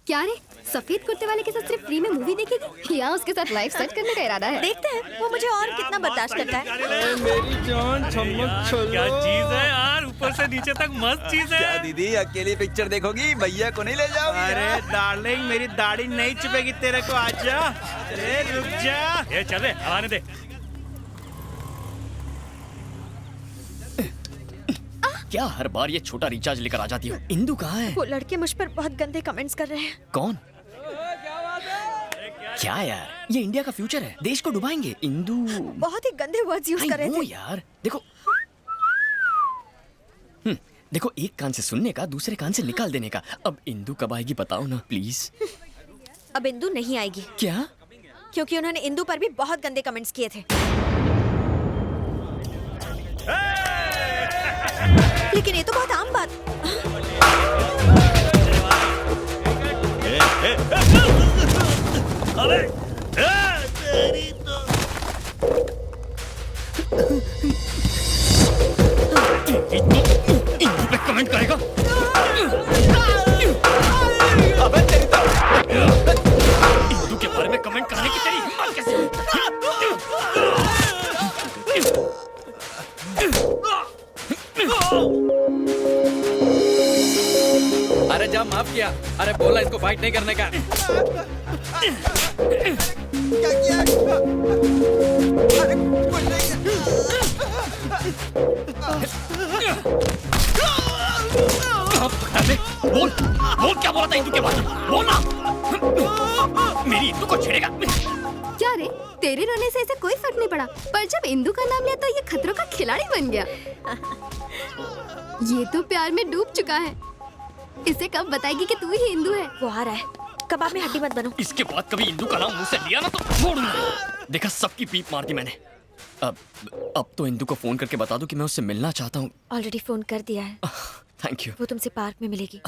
क्या रे, सफेद कुर्ते वाले के साथ सिर्फ फ्री में मूवी देखेगी या उसके साथ लाइफ सेट करने का इरादा है? देखते हैं वो मुझे और कितना बर्दाश्त करता है। मेरी जान चमक चलो। क्या चीज है यार, ऊपर से नीचे तक मस्त चीज है। क्या दीदी अकेली पिक्चर देखोगी? भैया को नहीं ले जाओगी? अरे डार्लिंग, मेरी दाढ़ी नहीं चुपेगी तेरे को, आजा। अरे रुक जा। ये चल रे, आने दे। क्या हर बार ये छोटा रिचार्ज लेकर आ जाती हो? इंदु कहाँ है? वो लड़के मुझ पर बहुत गंदे कमेंट्स कर रहे हैं। कौन? क्या यार, ये इंडिया का फ्यूचर है, देश को डुबाएंगे। इंदु बहुत ही गंदे वर्ड्स यूज कर रहे थे। यार देखो, देखो, एक कान से सुनने का, दूसरे कान से निकाल देने का। अब इंदु कब आएगी बताओ ना प्लीज। अब इंदु नहीं आएगी। क्या? क्योंकि उन्होंने इंदु पर भी बहुत गंदे कमेंट्स किए थे। लेकिन ये तो बहुत आम बात। अरे तेरी तो इंदु पे कमेंट करेगा? अबे तेरी तो इंदु के बारे में कमेंट करने की तेरी हिम्मत कैसे हुई? अरे जा, माफ किया। अरे बोला इसको फाइट नहीं करने का। क्या किया? अरे कुछ नहीं बोल बोल, क्या बोला था इंदु के बारे में? बोल ना। मेरी इंदु को छेड़ेगा? क्या रे, तेरे रोने से ऐसे कोई फर्क नहीं पड़ा, पर जब इंदु का नाम लिया तो ये खतरों का खिलाड़ी बन गया। ये तो प्यार में डूब चुका है। इसे कब बताएगी कि तू ही इंदु है? वो आ रहा है, कबाब में हड्डी मत बनो। इसके बाद कभी इंदु का नाम मुंह से लिया ना तो छोड़ूंगा। देखा, सबकी पीप मार दी मैंने। अब तो इंदु को फोन करके बता दूं कि मैं उससे मिलना चाहता हूँ। ऑलरेडी फोन कर दिया है। Thank you. वो तुमसे पार्क में मिलेगी।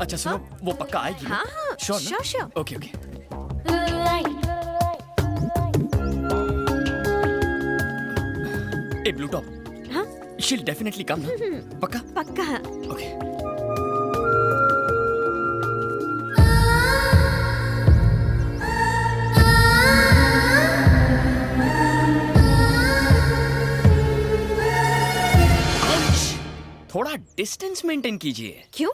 अच्छा सुनो, वो पक्का आएगी? हाँ हाँ, sure sure. Okay okay. A blue top, हाँ she'll definitely come ना? पक्का? पक्का। ओके। थोड़ा डिस्टेंस मेंटेन कीजिए। क्यों?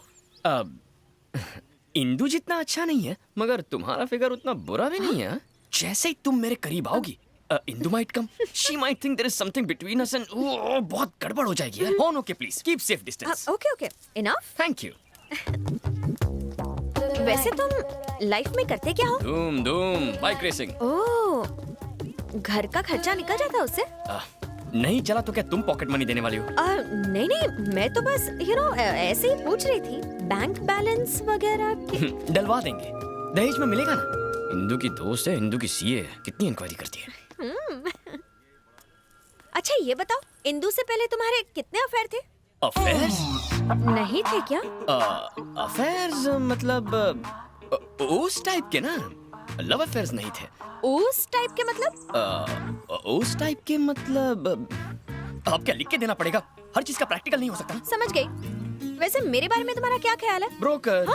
इंदु जितना अच्छा नहीं है, मगर तुम्हारा फिगर उतना बुरा भी नहीं है। जैसे ही तुम मेरे करीब आओगी, Indu might come. She might think there is something between us and बहुत गड़बड़ हो जाएगी यार। Oh no, okay, please keep safe distance. Okay okay, enough. Thank you. वैसे तुम लाइफ में करते क्या हो? धूम बाइक रेसिंग। ओह, घर का खर्चा निकल जाता है उससे? नहीं चला तो क्या तुम पॉकेट मनी देने वाली हो? नहीं नहीं, मैं तो बस ऐसे ही पूछ रही थी। बैंक बैलेंस वगैरह डलवा देंगे, दहेज में मिलेगा ना। इंदु की दोस्त है, इंदु की सीए है, कितनी इंक्वायरी करती है। अच्छा ये बताओ, इंदु से पहले तुम्हारे कितने अफेयर थे? अफेयर्स? नहीं थे क्या? अफेयर्स मतलब उस टाइप के ना, लव अफेयर्स नहीं थे। उस टाइप के मतलब? उस टाइप के मतलब अब क्या लिख के देना पड़ेगा? हर चीज का प्रैक्टिकल नहीं हो सकता ना। समझ गई। वैसे मेरे बारे में तुम्हारा क्या ख्याल है? ब्रोकर।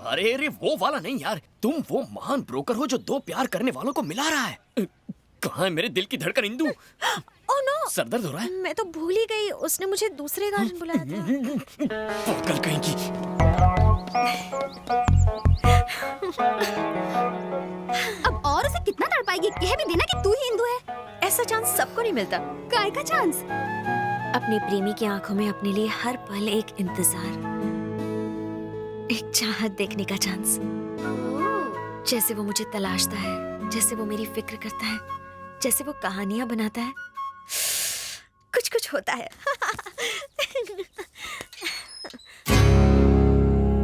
अरे वो वाला नहीं यार, तुम वो महान ब्रोकर हो जो दो प्यार करने वालों को मिला रहा है। कहाँ है मेरे दिल की धड़कन इंदु? ओह नो, सर दर्द हो रहा है? मैं तो भूल ही गई, उसने मुझे दूसरे गार्डन बुलाया था। कल कहीं की। अब और उसे कितना तड़पाएगी? कह भी देना कि तू ही इंदु है। ऐसा चांस सबको नहीं मिलता। काय का चांस? अपने प्रेमी की आंखों में अपने लिए हर पल एक इंतजार, एक चाहत देखने का चांस। जैसे वो मुझे तलाशता है, जैसे वो मेरी फिक्र करता है, जैसे वो कहानियां बनाता है, कुछ कुछ होता है।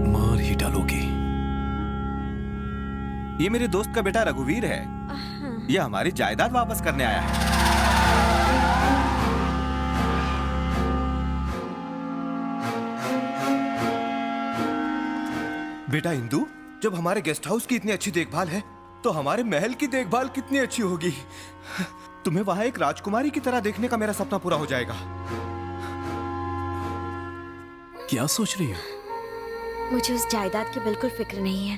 मार ही डालोगे। ये मेरे दोस्त का बेटा रघुवीर है। ये हमारी जायदाद वापस करने आया है। बेटा इंदु, जब हमारे गेस्ट हाउस की इतनी अच्छी देखभाल है, तो हमारे महल की देखभाल कितनी अच्छी होगी। तुम्हें वहां एक राजकुमारी की तरह देखने का मेरा सपना पूरा हो जाएगा। क्या सोच रही हो? मुझे उस जायदाद की बिल्कुल फिक्र नहीं है,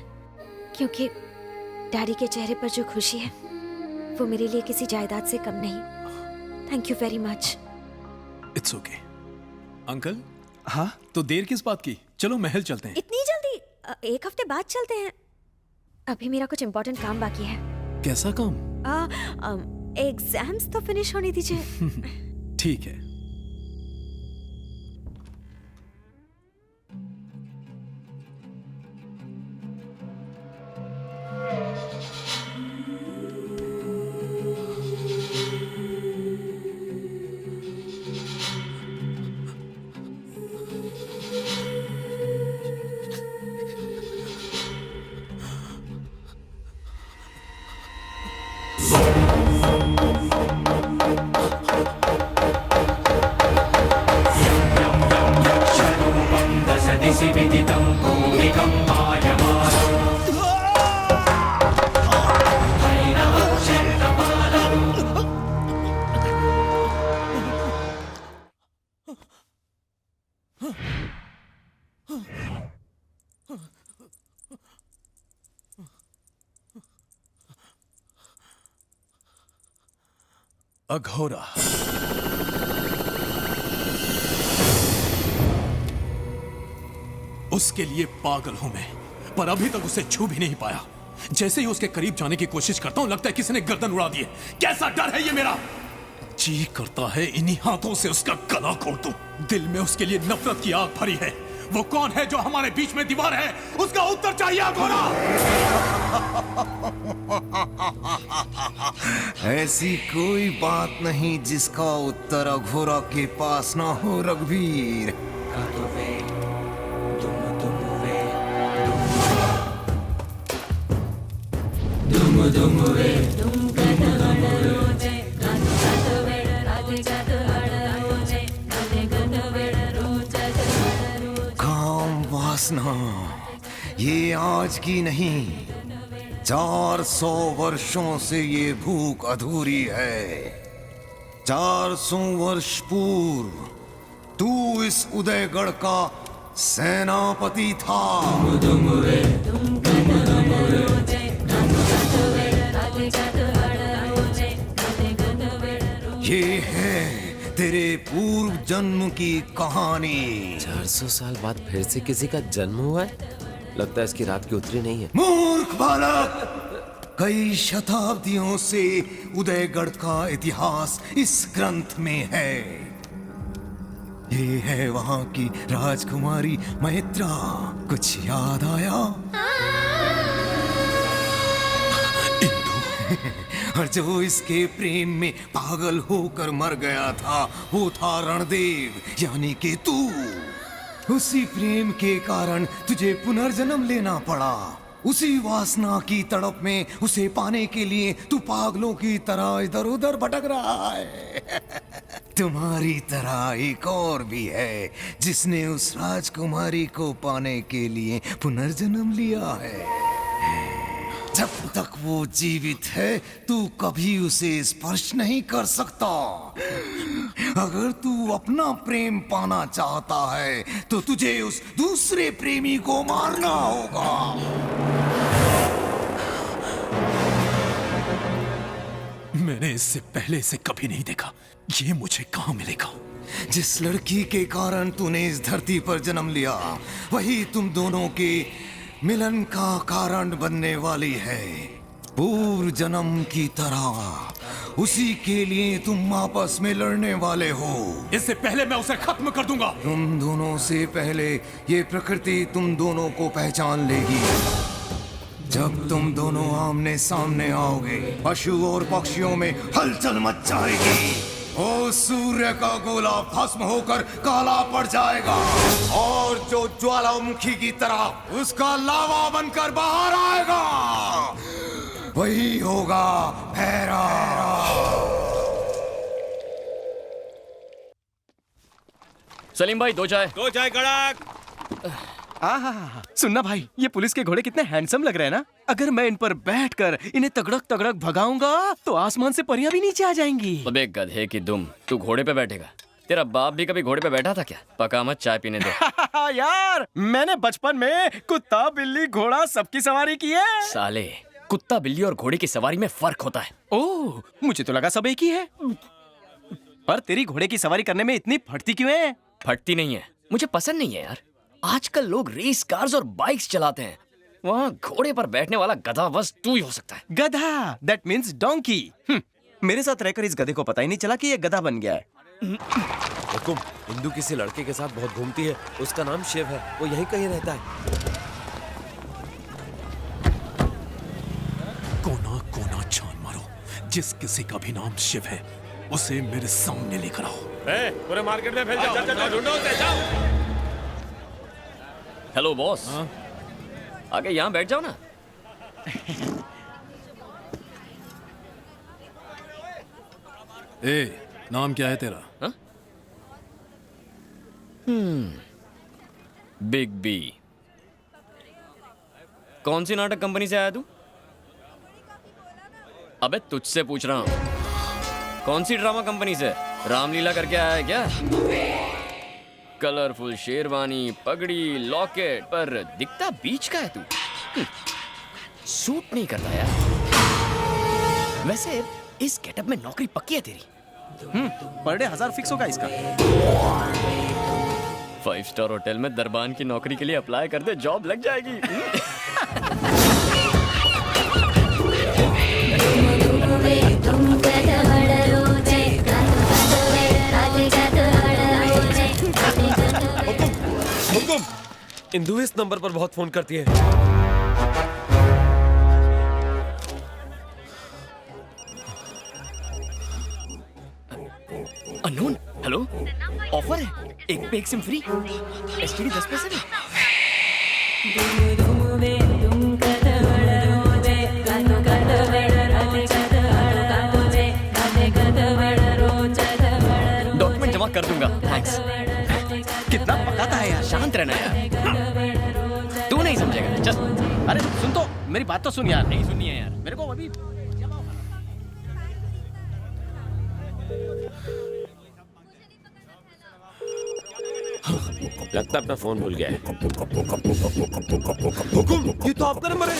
क्योंकि डैडी के चेहरे पर जो खुशी है वो मेरे लिए किसी जायदाद से कम नहीं। Thank you very much. It's okay. Uncle, हाँ तो देर किस बात की? चलो महल चलते हैं। इतनी जल्दी? 1 हफ्ते बाद चलते हैं। अभी मेरा कुछ इम्पोर्टेंट काम बाकी है। कैसा काम? एग्जाम्स तो फिनिश होने दीजिए। ठीक है। अघोरा। उसके लिए पागल हूं मैं, पर अभी तक उसे छू भी नहीं पाया। जैसे ही उसके करीब जाने की कोशिश करता हूं, लगता है किसी ने गर्दन उड़ा दी है। कैसा डर है ये मेरा! जी करता है इन्हीं हाथों से उसका गला खोल दूं। दिल में उसके लिए नफरत की आग भरी है। वो कौन है जो हमारे बीच में दीवार है? उसका उत्तर चाहिए अघोरा। ऐसी कोई बात नहीं जिसका उत्तर अघोरा के पास ना हो रघुवीर। काम वासना ये आज की नहीं, 400 वर्षों से ये भूख अधूरी है। 400 वर्ष पूर्व तू इस उदयगढ़ का सेनापति था। ये है तेरे पूर्व जन्म की कहानी। 400 साल बाद फिर से किसी का जन्म हुआ है? लगता है इसकी रात की उतरी नहीं है। मूर्ख बालक, कई शताब्दियों से उदयगढ़ का इतिहास इस ग्रंथ में है। ये है वहां की राजकुमारी मैत्रा। कुछ याद आया? और जो इसके प्रेम में पागल होकर मर गया था, वो था रणदेव, यानी कि तू। उसी प्रेम के कारण तुझे पुनर्जन्म लेना पड़ा। उसी वासना की तड़प में उसे पाने के लिए तू पागलों की तरह इधर उधर भटक रहा है। तुम्हारी तरह एक और भी है जिसने उस राजकुमारी को पाने के लिए पुनर्जन्म लिया है। जब तक वो जीवित है तू कभी उसे स्पर्श नहीं कर सकता। अगर तू अपना प्रेम पाना चाहता है तो तुझे उस दूसरे प्रेमी को मारना होगा। मैंने इससे पहले इसे कभी नहीं देखा। ये मुझे कहाँ मिलेगा? जिस लड़की के कारण तूने इस धरती पर जन्म लिया, वही तुम दोनों के मिलन का कारण बनने वाली है। पूर्व जन्म की तरह उसी के लिए तुम आपस में लड़ने वाले हो। इससे पहले मैं उसे खत्म कर दूंगा। तुम दोनों से पहले ये प्रकृति तुम दोनों को पहचान लेगी। जब तुम दोनों आमने सामने आओगे, पशु और पक्षियों में हलचल मच जाएगी। ओ सूर्य का गोला भस्म होकर काला पड़ जाएगा और जो ज्वालामुखी की तरह उसका लावा बनकर बाहर आएगा, वही होगा भैरव। सलीम भाई, 2 चाय। 2 चाय कड़क। सुनना भाई, ये पुलिस के घोड़े कितने हैंडसम लग रहे हैं ना। अगर मैं इन पर बैठकर इन्हें तगड़क तगड़क भगाऊंगा तो आसमान से परियां भी नीचे आ जाएंगी। अबे गधे की दुम, तू घोड़े पे बैठेगा? तेरा बाप भी कभी घोड़े पे बैठा था क्या? पका मत, चाय पीने दे। यार मैंने बचपन में कुत्ता बिल्ली घोड़ा सबकी सवारी की है। साले, कुत्ता बिल्ली और घोड़े की सवारी में फर्क होता है। ओह, मुझे तो लगा सब एक ही है। पर तेरी घोड़े की सवारी करने में इतनी फटती क्यों है? फटती नहीं है, मुझे पसंद नहीं है यार। आजकल लोग रेस कार्स और बाइक्स चलाते हैं, वहाँ घोड़े पर बैठने वाला गधा बस तू ही हो सकता है। गधा, दैट मीन्स डोंकी। मेरे साथ रहकर इस गधे को पता ही नहीं चला कि ये गधा बन गया है। हुकुम, इंदु किसी लड़के के साथ बहुत घूमती है, उसका नाम शिव है, वो यहीं कहीं रहता है। कोना कोना छान मारो, जिस किसी का भी नाम शिव है उसे मेरे सामने लेकर आओ। पूरे मार्केट में फैल जाओ, ढूंढो उसे, जाओ। हेलो बॉस, आगे यहाँ बैठ जाओ ना। ए, नाम क्या है तेरा? हाँ? Big B. कौन सी नाटक कंपनी से आया तू? अबे तुझसे पूछ रहा हूं, कौन सी ड्रामा कंपनी से? रामलीला करके आया है क्या? कलरफुल शेरवानी, पगड़ी, लॉकेट, पर दिखता बीच का है तू। सूट नहीं करता यार। वैसे इस गेटअप में नौकरी पक्की है तेरी? पर डे 1000 फिक्स होगा इसका। 5 स्टार होटल में दरबान की नौकरी के लिए अप्लाई कर दे, जॉब लग जाएगी। हुकुम, इंदु इस नंबर पर बहुत फोन करती है। अननोन, हेलो, ऑफर है, एक पे एक सिम फ्री, एसटीडी 10 पैसे में। डॉक्यूमेंट जमा कर दूंगा, थैंक्स। कितना पकाता है यार। शांत रहना यार, तू नहीं समझेगा। चल। अरे सुन तो, मेरी बात तो सुन यार। नहीं सुननी है यार। मेरे को अभी लगता है अपना फोन भूल गया है। हुकुम, ये तो आपका नंबर है।